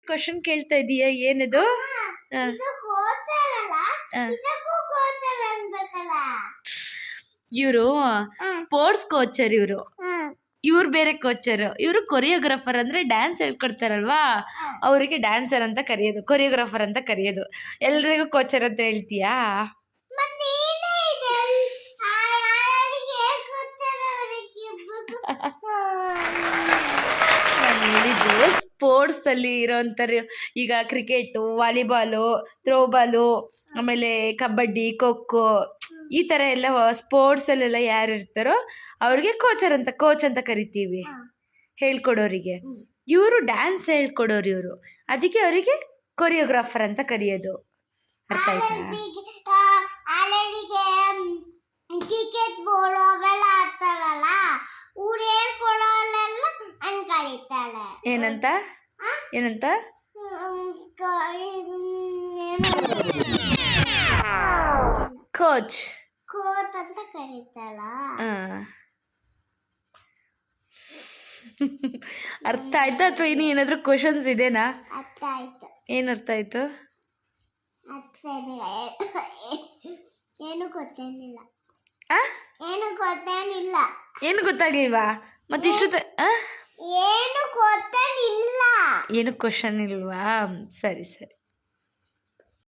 Question ಕೇಳ್ತಾ ಇದೀಯಾ? ಏನದು? ಇವರು ಸ್ಪೋರ್ಟ್ಸ್ ಕೋಚರ್. ಇವ್ರು ಬೇರೆ ಕೋಚರ್. ಇವರು ಕೊರಿಯೋಗ್ರಾಫರ್, ಅಂದ್ರೆ ಡ್ಯಾನ್ಸ್ ಹೇಳ್ಕೊಡ್ತಾರಲ್ವಾ, ಅವರಿಗೆ ಡ್ಯಾನ್ಸರ್ ಅಂತ ಕರೆಯೋದು, ಕೊರಿಯೋಗ್ರಾಫರ್ ಅಂತ ಕರೆಯೋದು. ಎಲ್ರಿಗೂ ಕೋಚರ್ ಅಂತ ಹೇಳ್ತೀಯಾ? ನಾನು ಹೇಳಿದ್ದು ಸ್ಪೋರ್ಟ್ಸ್ ಅಲ್ಲಿ ಇರೋಂಥವ್ರು. ಈಗ ಕ್ರಿಕೆಟು, ವಾಲಿಬಾಲು, ಥ್ರೋಬಾಲು, ಆಮೇಲೆ ಕಬಡ್ಡಿ, ಖೋ ಖೋ, ಈ ಥರ ಎಲ್ಲ ಸ್ಪೋರ್ಟ್ಸಲ್ಲೆಲ್ಲ ಯಾರು ಇರ್ತಾರೋ ಅವ್ರಿಗೆ ಕೋಚ್ ಅಂತ ಕರಿತೀವಿ, ಹೇಳ್ಕೊಡೋರಿಗೆ. ಇವರು ಡ್ಯಾನ್ಸ್ ಹೇಳ್ಕೊಡೋರು ಇವರು, ಅದಕ್ಕೆ ಅವರಿಗೆ ಕೊರಿಯೋಗ್ರಾಫರ್ ಅಂತ ಕರೆಯೋದು. ಅರ್ಥ ಆಯ್ತಾ? ಕ್ರಿಕೆಟ್ ಬೋಳು ಅವೆಲ್ಲ ಆಡ್ತಾರಲ್ಲ, ಊರು ಹೇಳ್ಕೊಡೋಳೆಲ್ಲ ಅನ್ಕಳಿತಾಳೆ. ಏನಂತ ಕೋಚ್ ಅಂತ ಕರೀತಾಳ. ಅರ್ಥ ಆಯ್ತಾ ಅಥವಾ ಇನ್ನು ಏನಾದರೂ ಕ್ವಶನ್ಸ್ ಇದೆನಾ? ಅರ್ಥ ಆಯ್ತು. ಏನು ಅರ್ಥ ಆಯ್ತು? ಏನು ಗೊತ್ತೇನಿಲ್ಲ. ಏನು ಗೊತ್ತಾಗ್ಲಿಲ್ವಾ? ಮತ್ತಿಷ್ಟು ಏನು ಗೊತ್ತೇನಿಲ್ಲ. ಏನು ಕ್ವಶನ್ ಇಲ್ವಾ? ಸರಿ.